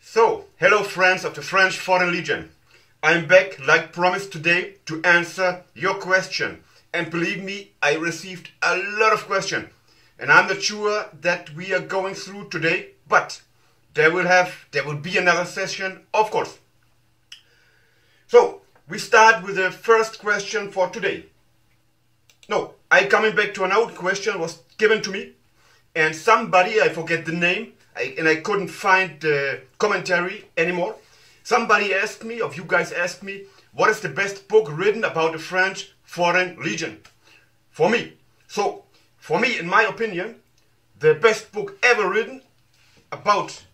So, hello friends of the French Foreign Legion. I'm back like promised today to answer your question. And believe me, I received a lot of questions. And I'm not sure that we are going through today, but there will be another session, of course. So, we start with the first question for today. No, I'm coming back to an old question was given to me. And somebody, I forget the name, and I couldn't find the commentary anymore. Somebody asked me, or you guys asked me, what is the best book written about the French Foreign Legion? For me. So, for me, in my opinion, the best book ever written about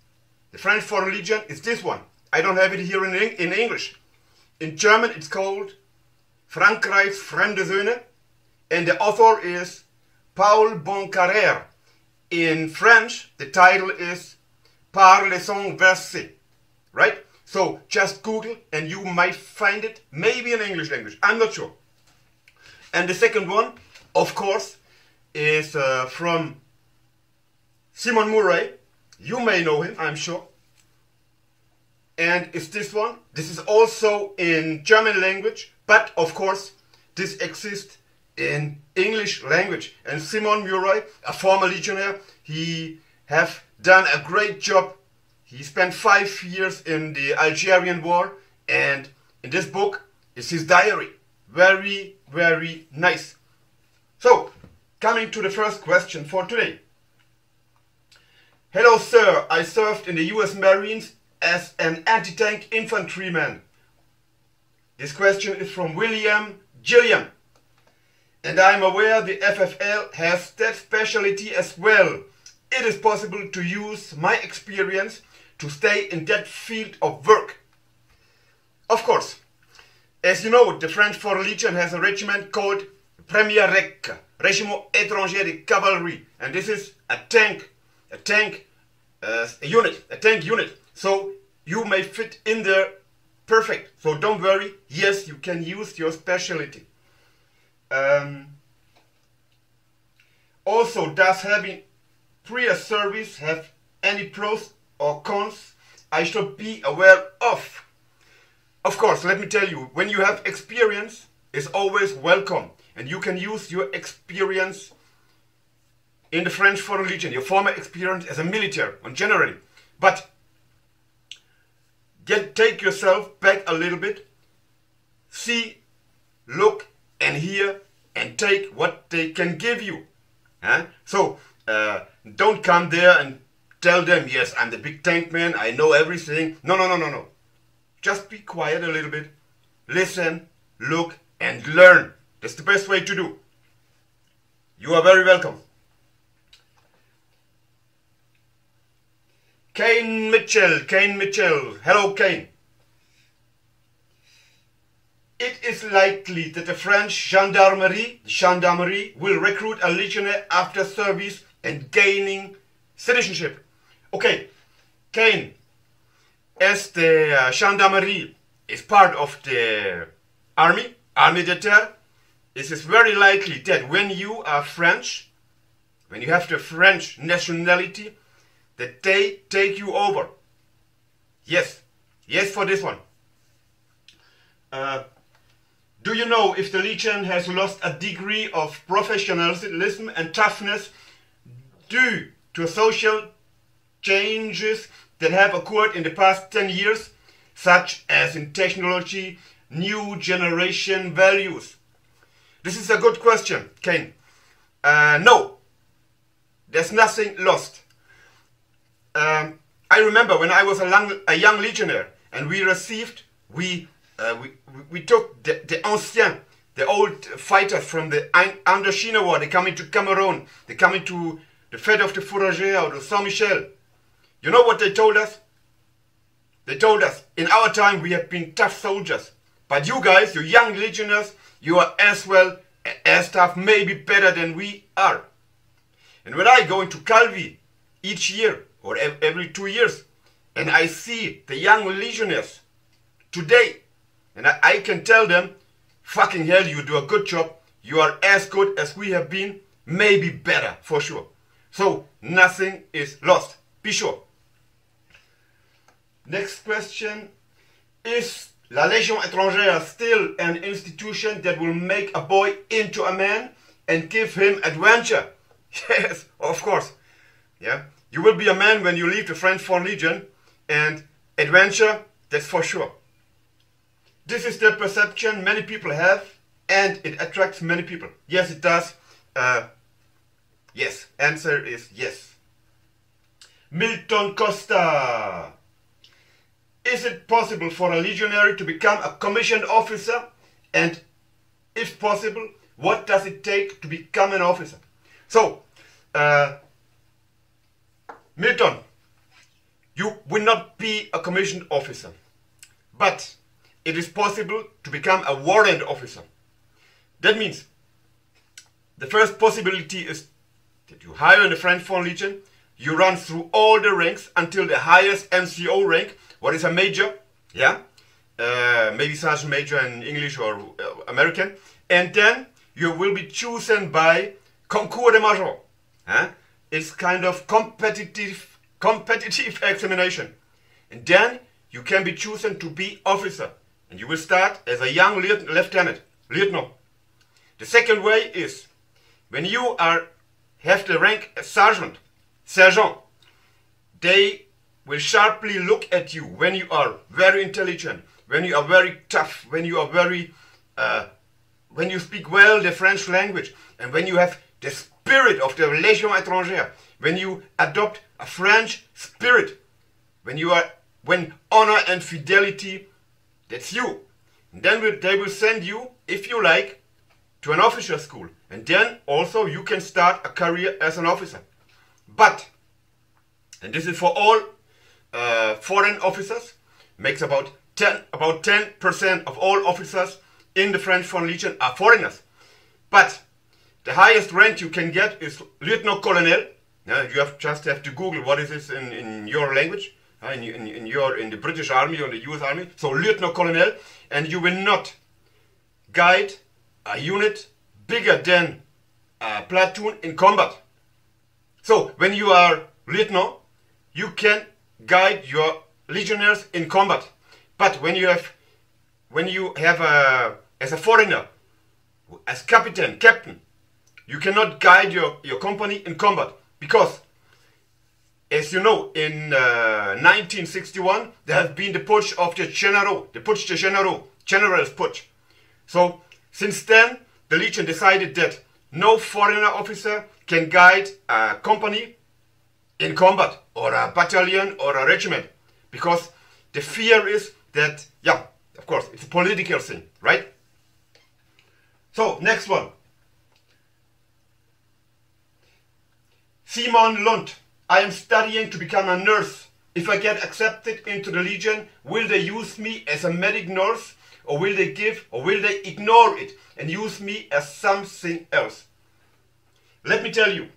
the French Foreign Legion is this one. I don't have it here in English. In German, it's called Frankreichs Fremde Söhne, and the author is Paul Boncarrère. In French, the title is Par les sons versés, right? So just Google and you might find it, maybe in English language, I'm not sure. And the second one, of course, is from Simon Murray. You may know him, I'm sure. And it's this one. This is also in German language, but of course, this exists in English language. And Simon Murray, a former Legionnaire, he have done a great job. He spent 5 years in the Algerian war, and in this book is his diary. Very, very nice. So, coming to the first question for today. Hello sir, I served in the US Marines as an anti-tank infantryman. This question is from William Gilliam. And I'm aware the FFL has that specialty as well. It is possible to use my experience to stay in that field of work. Of course, as you know, the French Foreign Legion has a regiment called Premier Rec, Régiment Étranger de Cavalry, and this is a tank unit. So you may fit in there perfect. So don't worry. Yes, you can use your specialty. Also, does having prior service have any pros or cons I should be aware of? Of course, let me tell you, when you have experience, it's always welcome. And you can use your experience in the French Foreign Legion, your former experience as a military, and generally. But take yourself back a little bit, see, look, and hear, and take what they can give you. So, don't come there and tell them, yes, I'm the big tank man, I know everything. No. Just be quiet a little bit, listen, look, and learn. That's the best way to do. You are very welcome. Kane Mitchell. Hello, Kane. It is likely that the French gendarmerie will recruit a legionnaire after service and gaining citizenship. Okay, Kane, as the gendarmerie is part of the army de terre, it is very likely that when you are French, when you have the French nationality, that they take you over. Yes for this one. Do you know if the Legion has lost a degree of professionalism and toughness due to social changes that have occurred in the past 10 years, such as in technology, new generation values? This is a good question, Kane. No, there's nothing lost. I remember when I was a young legionnaire and we took the anciens, the old fighters from the Indochina War. They come into Cameroon, they come into the Fête of the Fourragère or the Saint-Michel. You know what they told us? They told us, in our time we have been tough soldiers, but you guys, you young legionnaires, you are as well as tough, maybe better than we are. And when I go into Calvi each year or every 2 years, and I see the young legionnaires today, and I can tell them, fucking hell, you do a good job, you are as good as we have been, maybe better, for sure. So, nothing is lost, be sure. Next question. Is La Légion étrangère still an institution that will make a boy into a man and give him adventure? Yes, of course. Yeah, you will be a man when you leave the French Foreign Legion, and adventure, that's for sure. This is the perception many people have, and it attracts many people. Yes, it does. Yes, answer is yes. Milton Costa. Is it possible for a legionary to become a commissioned officer? And if possible, what does it take to become an officer? So, Milton, you will not be a commissioned officer, but it is possible to become a warrant officer. That means the first possibility is that you hire in the French Foreign Legion, you run through all the ranks until the highest MCO rank. What is a major? Yeah, maybe sergeant major in English or American. And then you will be chosen by concours de major. It's kind of competitive examination. And then you can be chosen to be officer. And you will start as a young lieutenant. The second way is when you have the rank as sergeant, they will sharply look at you when you are very intelligent, when you are very tough, when you are when you speak well the French language, and when you have the spirit of the Légion étrangère, when you adopt a French spirit, when honor and fidelity, that's you. And then they will send you, if you like, to an officer school, and then also you can start a career as an officer. But, and this is for all foreign officers, makes about 10% of all officers in the French Foreign Legion are foreigners. But the highest rank you can get is Lieutenant Colonel. You just have to Google what is this in your language, in the British Army or the US Army. So Lieutenant Colonel, and you will not guide a unit bigger than a platoon in combat. So when you are lieutenant, you can guide your legionnaires in combat. But when you have as a foreigner, as captain, you cannot guide your company in combat, because, as you know, in 1961 there has been the putsch of the generals putsch. So since then the Legion decided that no foreigner officer can guide a company in combat, or a battalion, or a regiment, because the fear is that, yeah, of course, it's a political thing, right? So, next one. Simon Lund. I am studying to become a nurse. If I get accepted into the Legion, will they use me as a medic nurse, or will they ignore it and use me as something else? Let me tell you,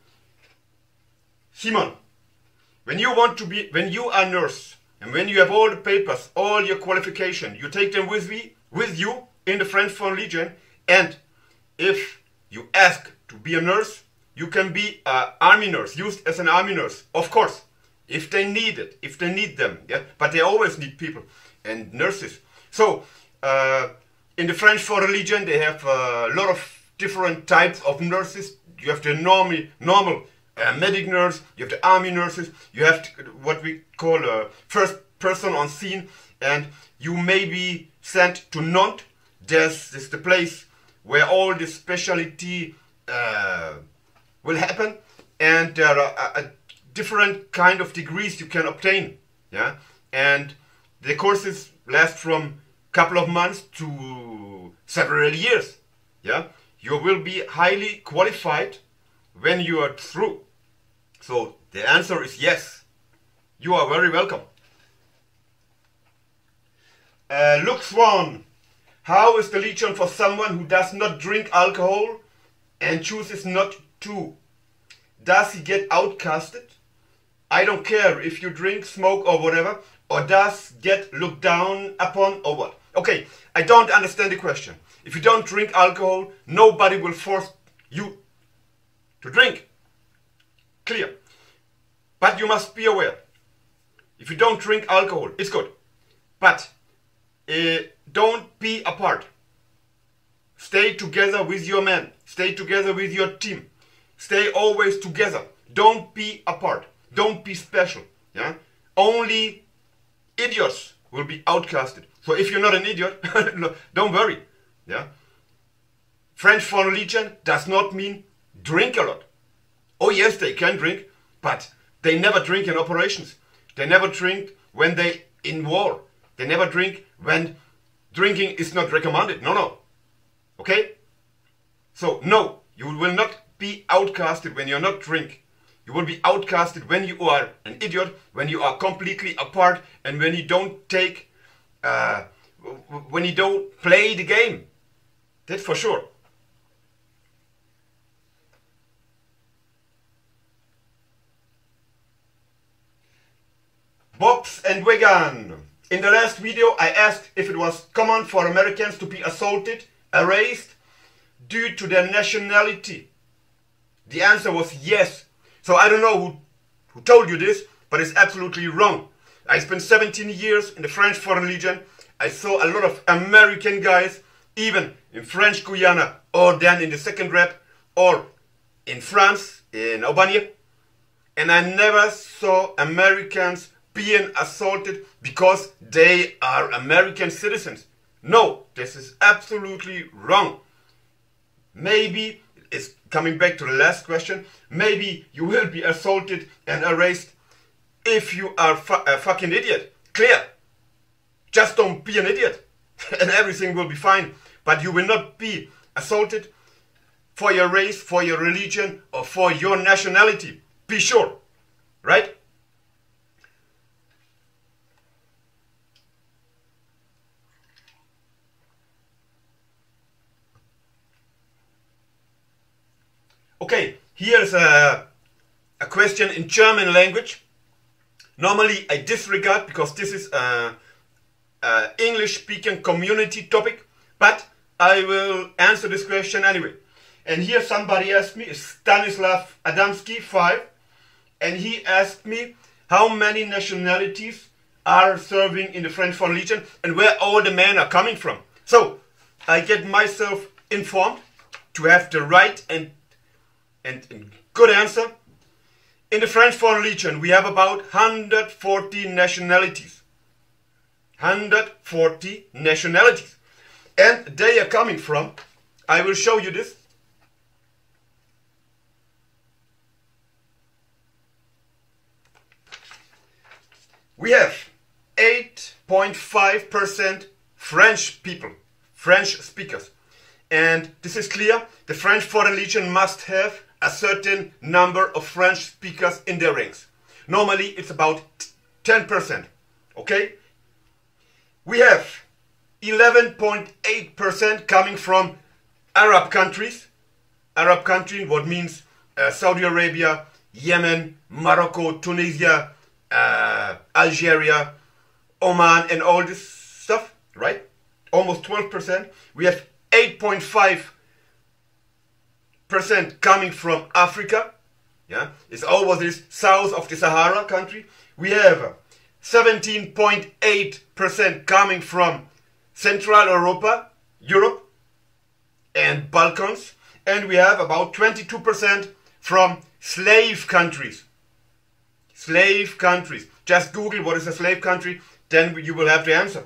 Simon, when you are a nurse, and when you have all the papers, all your qualification, you take them with you in the French Foreign Legion, and if you ask to be a nurse, you can be an army nurse, used as an army nurse, of course, if they need it, if they need them, yeah. But they always need people and nurses. So in the French Foreign Legion, they have a lot of different types of nurses. You have the normal medic nurse, you have the army nurses, you have what we call a first person on scene, and you may be sent to Nantes. This is the place where all the specialty will happen, and there are a different kind of degrees you can obtain, yeah, and the courses last from a couple of months to several years, yeah. You will be highly qualified when you are through. So the answer is yes. You are very welcome. Luke Swan. How is the Legion for someone who does not drink alcohol and chooses not to? Does he get outcasted? I don't care if you drink, smoke or whatever, or does get looked down upon or what? Okay, I don't understand the question. If you don't drink alcohol, nobody will force you to drink. Clear. But you must be aware. If you don't drink alcohol, it's good. But don't be apart. Stay together with your man. Stay together with your team. Stay always together. Don't be apart. Don't be special. Yeah? Only idiots will be outcasted. So if you're not an idiot, don't worry. Yeah? French Foreign Legion does not mean drink a lot. Oh yes, they can drink, but they never drink in operations. They never drink when they in war. They never drink when drinking is not recommended. No. Okay? So no, you will not be outcasted when you're not drink. You will be outcasted when you are an idiot, when you are completely apart, and when you don't take, when you don't play the game. That's for sure. Bobs and Vegan. In the last video I asked if it was common for Americans to be assaulted, erased, due to their nationality. The answer was yes. So I don't know who told you this, but it's absolutely wrong. I spent 17 years in the French Foreign Legion. I saw a lot of American guys, even in French Guiana, or then in the second rep, or in France, in Albania. And I never saw Americans being assaulted because they are American citizens. No, this is absolutely wrong. Maybe, it's coming back to the last question, maybe you will be assaulted and erased if you are a fucking idiot. Clear. Just don't be an idiot and everything will be fine. But you will not be assaulted for your race, for your religion, or for your nationality. Be sure. Right? Okay, here's a question in German language. Normally I disregard because this is a English-speaking community topic, but I will answer this question anyway. And here somebody asked me, Stanislav Adamski, 5, and he asked me how many nationalities are serving in the French Foreign Legion and where all the men are coming from. So I get myself informed to have the right and good answer. In the French Foreign Legion we have about 140 nationalities. 140 nationalities. And they are coming from, I will show you this. We have 8.5% French people, French speakers. And this is clear, the French Foreign Legion must have a certain number of French speakers in their ranks. Normally it's about 10%, okay? We have 11.8% coming from Arab countries. Arab country, what means Saudi Arabia, Yemen, Morocco, Tunisia, Algeria, Oman, and all this stuff, right? Almost 12%. We have 8.5% coming from Africa. Yeah, it's always this south of the Sahara country. We have 17.8% coming from Central Europe and Balkans, and we have about 22% from slave countries. Slave countries. Just Google what is a slave country, then you will have the answer.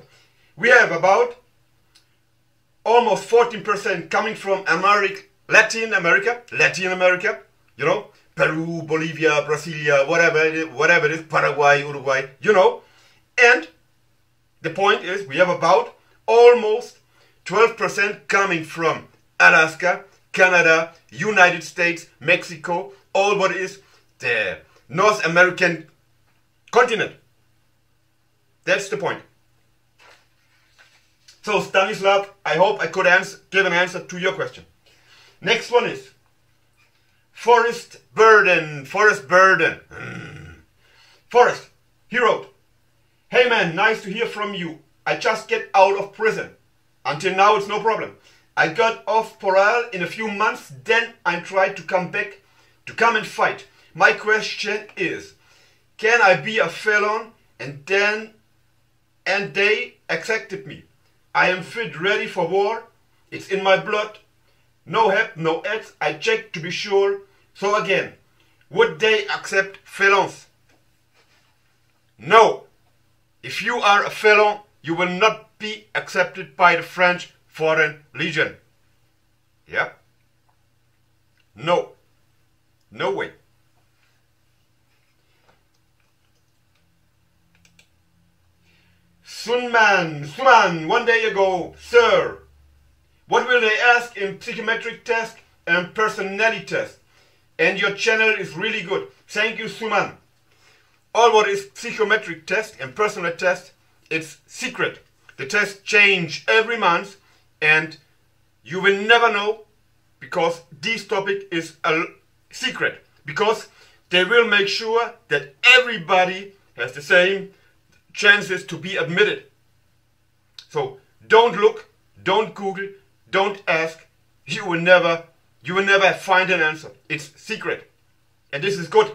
We have about almost 14% coming from Latin America, you know, Peru, Bolivia, Brasilia, whatever it is, Paraguay, Uruguay, you know. And the point is we have about almost 12% coming from Alaska, Canada, United States, Mexico, all what is the North American continent. That's the point. So Stanislav, I hope I could give an answer to your question. Next one is Forrest Burden. Forrest, he wrote, "Hey man, nice to hear from you. I just get out of prison. Until now it's no problem. I got off parole in a few months, then I tried to come back to come and fight. My question is, can I be a felon and they accepted me. I am fit, ready for war. It's in my blood. No help, no else. I checked to be sure. So again, would they accept felons? No. If you are a felon, you will not be accepted by the French Foreign Legion. Yeah? No. No way. Suman, 1 day ago, sir, what will they ask in psychometric test and personality test? And your channel is really good. Thank you, Suman. All what is psychometric test and personality test, it's secret. The tests change every month and you will never know, because this topic is a secret. Because they will make sure that everybody has the same chances to be admitted. So don't look, don't Google, don't ask. You will never find an answer. It's secret. And this is good.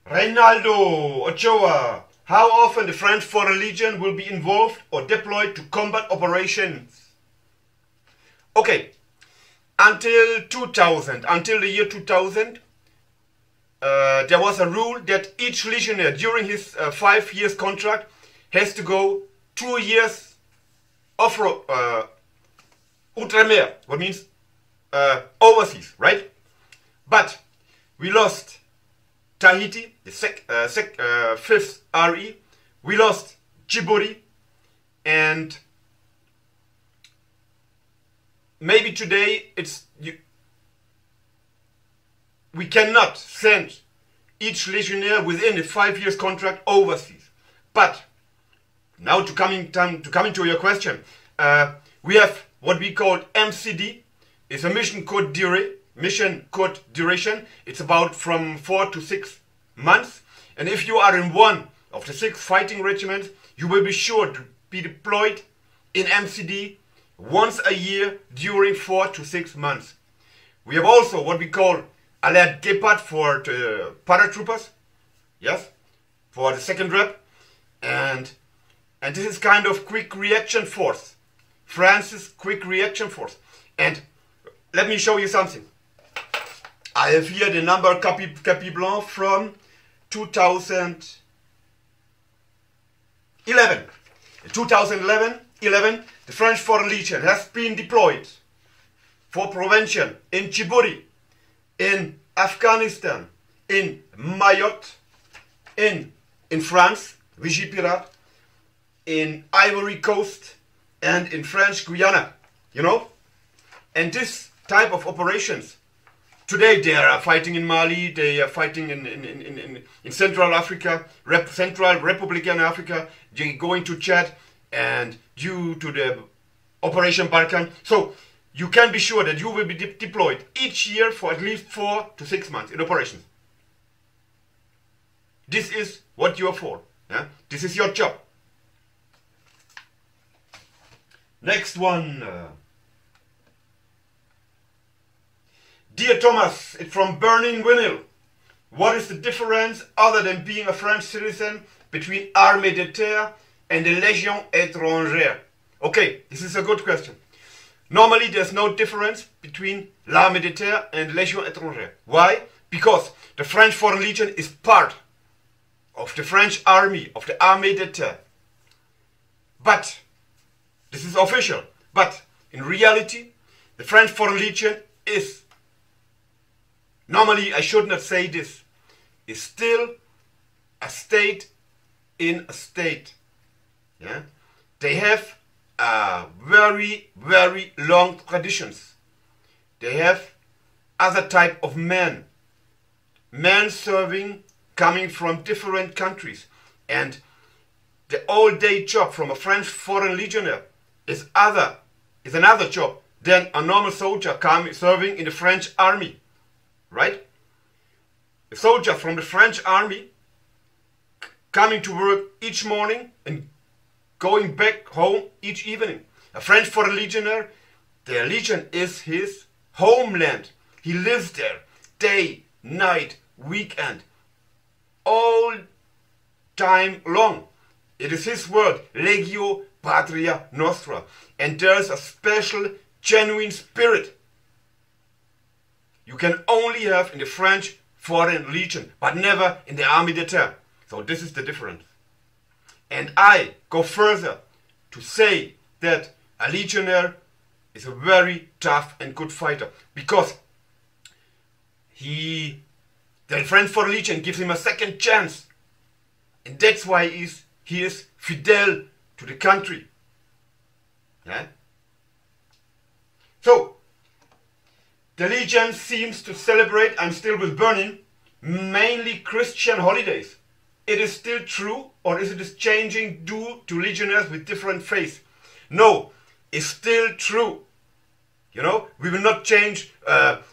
Reynaldo Ochoa, how often the French Foreign Legion will be involved or deployed to combat operations? Okay, until the year 2000, there was a rule that each legionnaire during his 5 years contract has to go 2 years off-road, outre-mer, what means overseas, right? But we lost Tahiti, the 5th RE, we lost Djibouti, and maybe today we cannot send each legionnaire within a 5 years contract overseas. But now to coming to your question, we have what we call MCD. It's a mission code duration. It's about from 4 to 6 months. And if you are in one of the 6 fighting regiments, you will be sure to be deployed in MCD once a year during 4 to 6 months. We have also what we call Alert Gepard for the paratroopers, yes, for the 2nd rep, and this is kind of quick reaction force, France's quick reaction force. And let me show you something. I have here the number Capi Blanc from 2011. In 2011, the French Foreign Legion has been deployed for prevention in Djibouti, in Afghanistan, in Mayotte, in France, Vigipirate, in Ivory Coast, and in French Guyana, you know? And this type of operations, today they are fighting in Mali, they are fighting in Central Africa, Central Republican Africa, they're going to Chad, and due to the Operation Balkan. So you can be sure that you will be deployed each year for at least 4 to 6 months in operations. This is what you are for. Yeah? This is your job. Next one. Dear Thomas, it's from Burning Vinyl. What is the difference, other than being a French citizen, between Armée de Terre and the Légion étrangère? Okay, this is a good question. Normally there's no difference between l'Armée de Terre and Légion étrangère. Why? Because the French Foreign Legion is part of the French army, of the Armée de Terre. But, this is official, but in reality, the French Foreign Legion is, normally I should not say this, is still a state in a state. Yeah? They have very, very long traditions. They have other type of men serving, coming from different countries. And the all-day job from a French Foreign Legionnaire is another job than a normal soldier serving in the French army. Right? A soldier from the French army coming to work each morning and going back home each evening. A French Foreign Legionnaire, their legion is his homeland. He lives there day, night, weekend. all time long. It is his word, Legio Patria Nostra. And there's a special, genuine spirit you can only have in the French Foreign Legion, but never in the Armée de Terre. So this is the difference. And I go further to say that a Legionnaire is a very tough and good fighter, because the French Foreign Legion gives him a second chance. And that's why he is fidel to the country. Yeah? So, the Legion seems to celebrate, I'm still with Burning, mainly Christian holidays. It is still true, or is it changing due to Legionnaires with different faiths? No, it's still true. You know, we will not change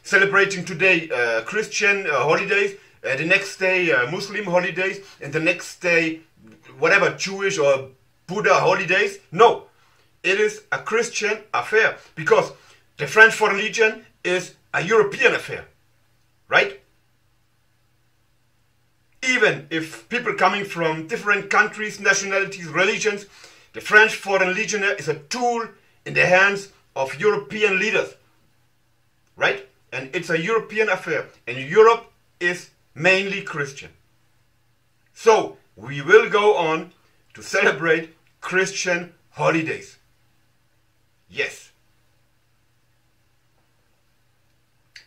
celebrating today Christian holidays, the next day Muslim holidays, and the next day whatever Jewish or Buddha holidays. No, it is a Christian affair, because the French Foreign Legion is a European affair, right? Even if people coming from different countries, nationalities, religions, the French Foreign Legionnaire is a tool in the hands of European leaders, right? And it's a European affair, and Europe is mainly Christian. So we will go on to celebrate Christian holidays. Yes.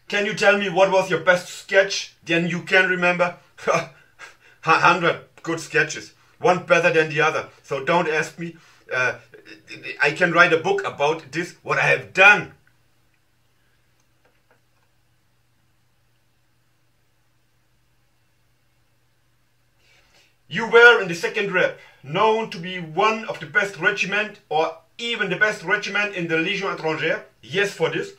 Can you tell me what was your best sketch? Then you can remember 100 good sketches, one better than the other. So don't ask me. I can write a book about this, what I have done. You were in the second rep, known to be one of the best regiment, or even the best regiment in the Légion étrangère. Yes, for this.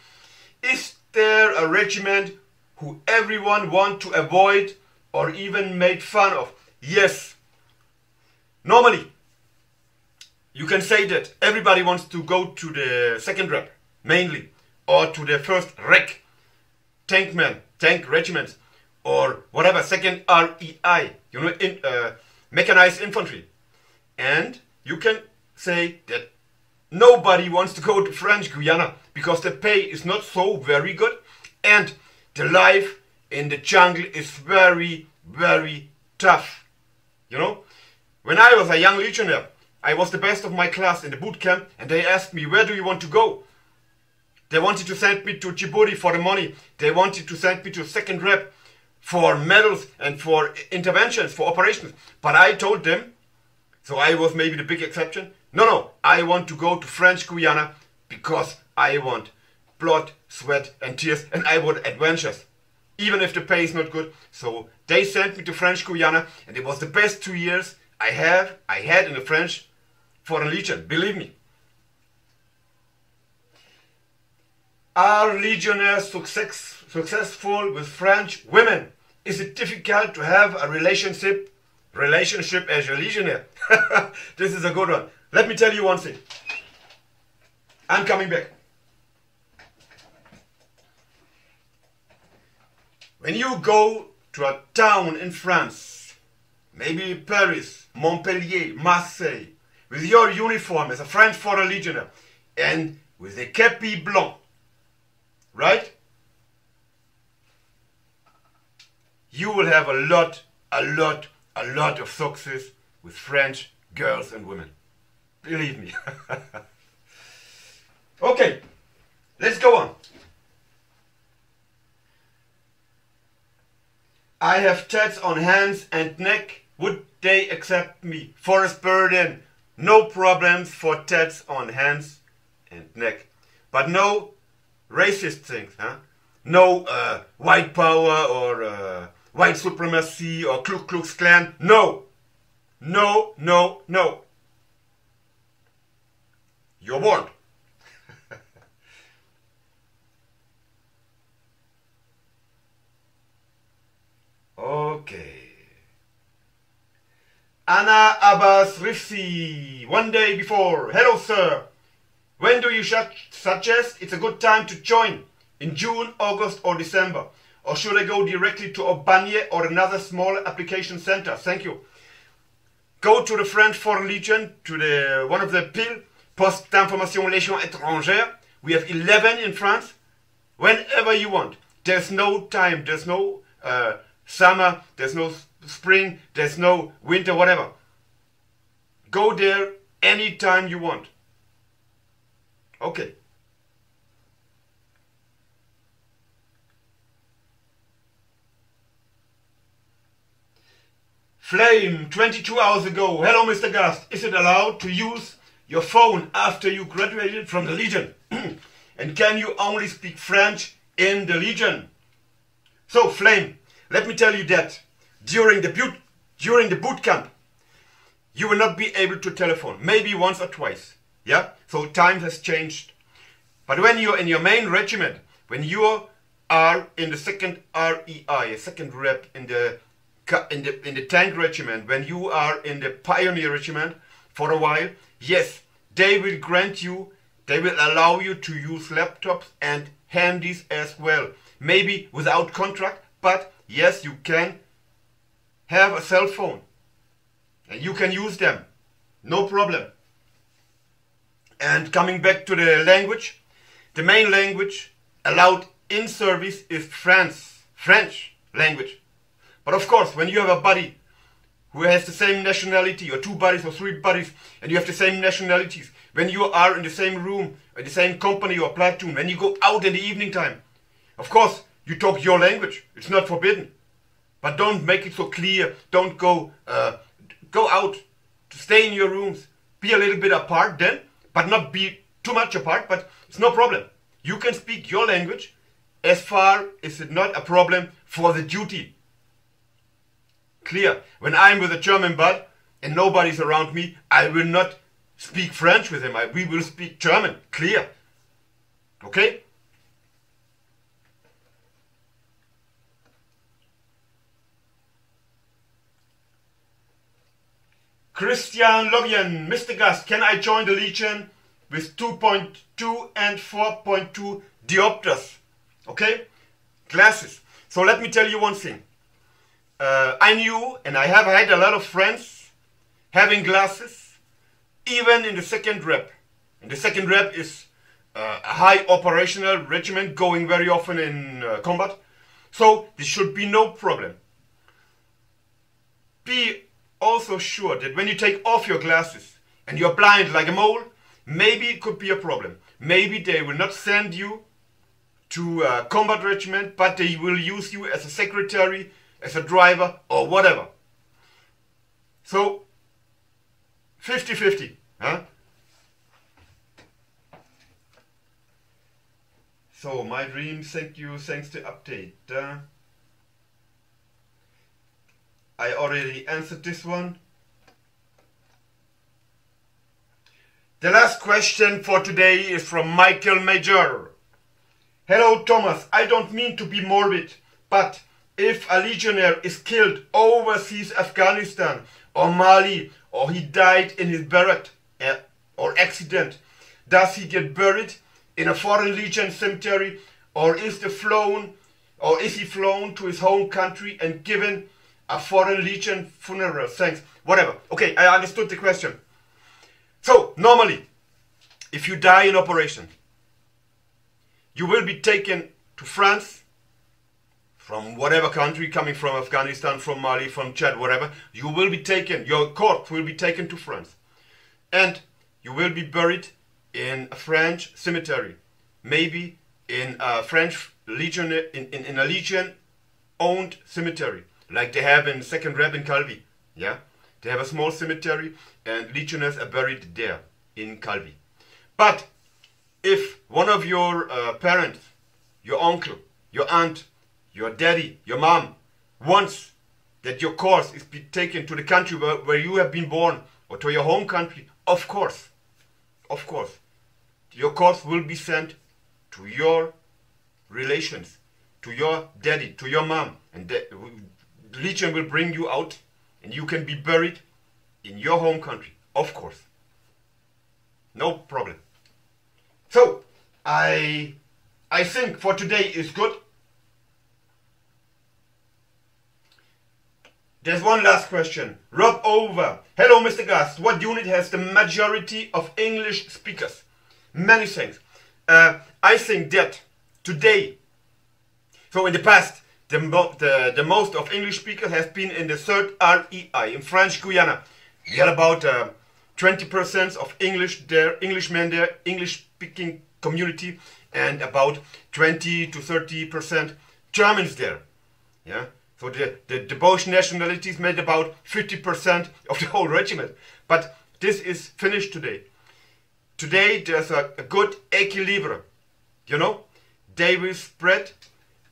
Is there a regiment who everyone want to avoid or even made fun of? Yes. Normally, you can say that everybody wants to go to the second rep, mainly, or to the first rec, tank regiments, or whatever, second REI, you know, mechanized infantry. And you can say that nobody wants to go to French Guiana because the pay is not so very good, and the life in the jungle is very, very tough. You know, when I was a young legionnaire, I was the best of my class in the boot camp, and they asked me, where do you want to go? They wanted to send me to Djibouti for the money. They wanted to send me to second rep for medals and for interventions, for operations. But I told them, so I was maybe the big exception, no, I want to go to French Guiana because I want blood, sweat and tears, and I want adventures, even if the pay is not good. So they sent me to French Guiana, and it was the best 2 years I had in the French Foreign Legion, believe me. Are legionnaires successful with French women? Is it difficult to have a relationship as a legionnaire? This is a good one. Let me tell you one thing. I'm coming back. When you go to a town in France, maybe Paris, Montpellier, Marseille, with your uniform as a French Foreign Legionnaire and with a képi blanc, right? You will have a lot of success with French girls and women. Believe me. Okay, let's go on. I have tats on hands and neck. Would they accept me? Forest burden. No problems for tats on hands and neck. But no racist things, huh? No white power or white supremacy or Ku Klux Klan. No. No, no, no. You're warned. Okay. Anna Abbas Rifsi, one day before. Hello, sir. When do you suggest it's a good time to join? In June, August or December? or should I go directly to Aubagne or another smaller application center? Thank you. Go to the French Foreign Legion, to the one of the PIL, Poste d'Information Légion Étrangère. We have 11 in France. Whenever you want. There's no time. There's no summer. There's no spring. There's no winter, whatever. Go there anytime you want. Okay. Flame, 22 hours ago. Hello, Mr. Gast. Is it allowed to use your phone after you graduated from the Legion? And can you only speak French in the Legion? So, Flame, let me tell you that during the boot camp, you will not be able to telephone. Maybe once or twice. Yeah? So time has changed. But when you're in your main regiment, when you are in the second REI, a second rep in the tank regiment, when you are in the pioneer regiment for a while, yes, they will grant you, they will allow you to use laptops and handies as well. Maybe without contract, but yes, you can have a cell phone and you can use them. No problem. And coming back to the language, the main language allowed in service is French language. But of course, when you have a buddy who has the same nationality, or two buddies or three buddies, and you have the same nationalities, when you are in the same room, in the same company or platoon, when you go out in the evening time, of course, you talk your language. It's not forbidden. But don't make it so clear. Don't go out, to stay in your rooms. Be a little bit apart then, but not be too much apart, but it's no problem. You can speak your language as far as it's not a problem for the duty. Clear. When I'm with a German bud and nobody's around me, I will not speak French with him. We will speak German. Clear. Okay? Christian Lovian, Mr. Gast, can I join the Legion with 2.2 and 4.2 diopters? Okay? Glasses. So let me tell you one thing. I knew, and I have had a lot of friends having glasses, even in the second rep. And the second rep is a high operational regiment going very often in combat. So this should be no problem. Be also sure that when you take off your glasses and you're blind like a mole, maybe it could be a problem. Maybe they will not send you to a combat regiment, but they will use you as a secretary, as a driver, or whatever. So, 50-50. Huh? So, my dream, thank you, thanks to update. I already answered this one. The last question for today is from Michael Major. Hello Thomas, I don't mean to be morbid, but if a Legionnaire is killed overseas Afghanistan or Mali, or he died in his barrack or accident, does he get buried in a foreign Legion cemetery, or is he flown to his home country and given a foreign Legion funeral? Thanks. Whatever. Okay, I understood the question. So, normally, if you die in operation, you will be taken to France, from whatever country, coming from Afghanistan, from Mali, from Chad, whatever. You will be taken, your corpse will be taken to France. And you will be buried in a French cemetery. Maybe in a French Legion, in a Legion-owned cemetery. Like they have in 2nd Rep in Calvi. Yeah? They have a small cemetery and Legionnaires are buried there in Calvi. But if one of your parents, your uncle, your aunt, your daddy, your mom wants that your corpse is be taken to the country where you have been born, or to your home country, of course, your corpse will be sent to your relations, to your daddy, to your mom, and the Legion will bring you out and you can be buried in your home country, of course. No problem. So, I think for today is good. There's one last question. Rob over. Hello, Mr. Gast. What unit has the majority of English speakers? Many things. I think that today, so in the past, the most of English speakers has been in the third REI, in French Guiana. We had about 20% of Englishmen there, English-speaking community, and about 20 to 30% Germans there. Yeah. So the both nationalities made about 50% of the whole regiment. But this is finished today. Today there's a good equilibrium. You know, they will spread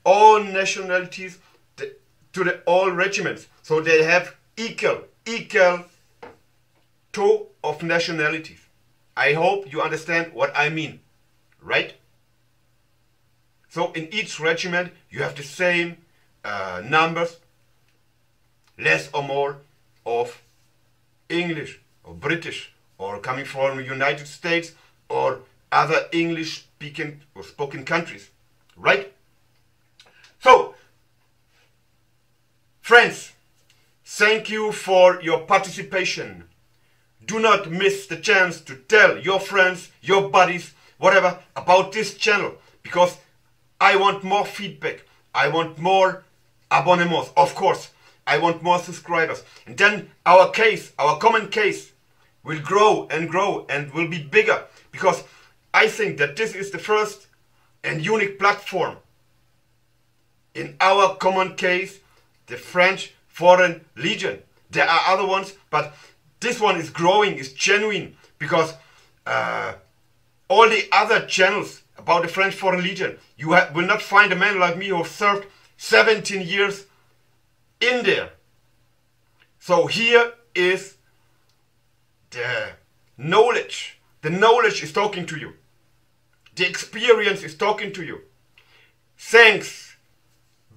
all nationalities to all regiments. So they have equal two of nationalities. I hope you understand what I mean, right? So in each regiment you have the same numbers, less or more, of English or British or coming from the United States or other English speaking or spoken countries, right? So, friends, thank you for your participation. Do not miss the chance to tell your friends, your buddies, whatever, about this channel, because I want more feedback. I want more abonnements, of course. I want more subscribers. And then our common case, will grow and will be bigger, because I think that this is the first and unique platform in our common case, the French Foreign Legion. There are other ones, but this one is growing, is genuine, because all the other channels about the French Foreign Legion, you will not find a man like me who served 17 years in there. So here is the knowledge. The knowledge is talking to you. The experience is talking to you. Thanks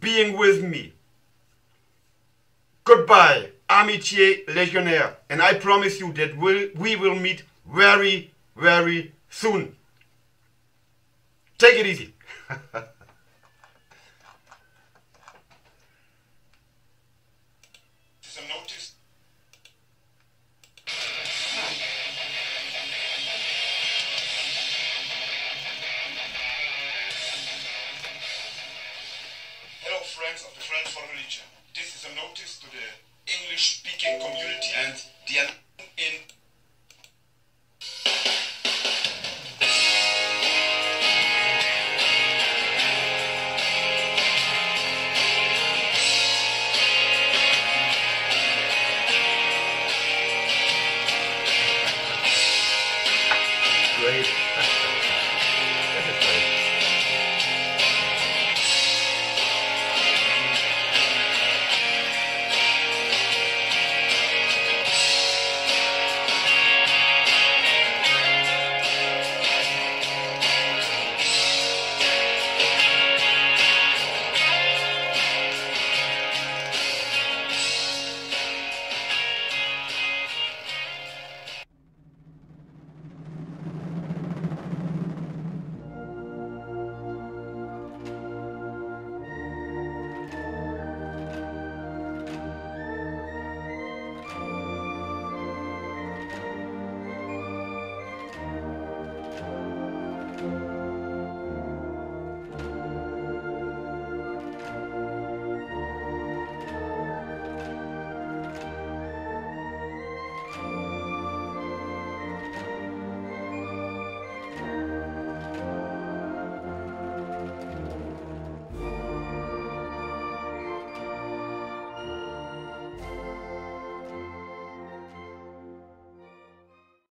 being with me. Goodbye, amitié Legionnaire. And I promise you that we will meet very, very soon. Take it easy. Some notice. Hello, friends of the French Foreign Legion. This is a notice to the English-speaking community and the in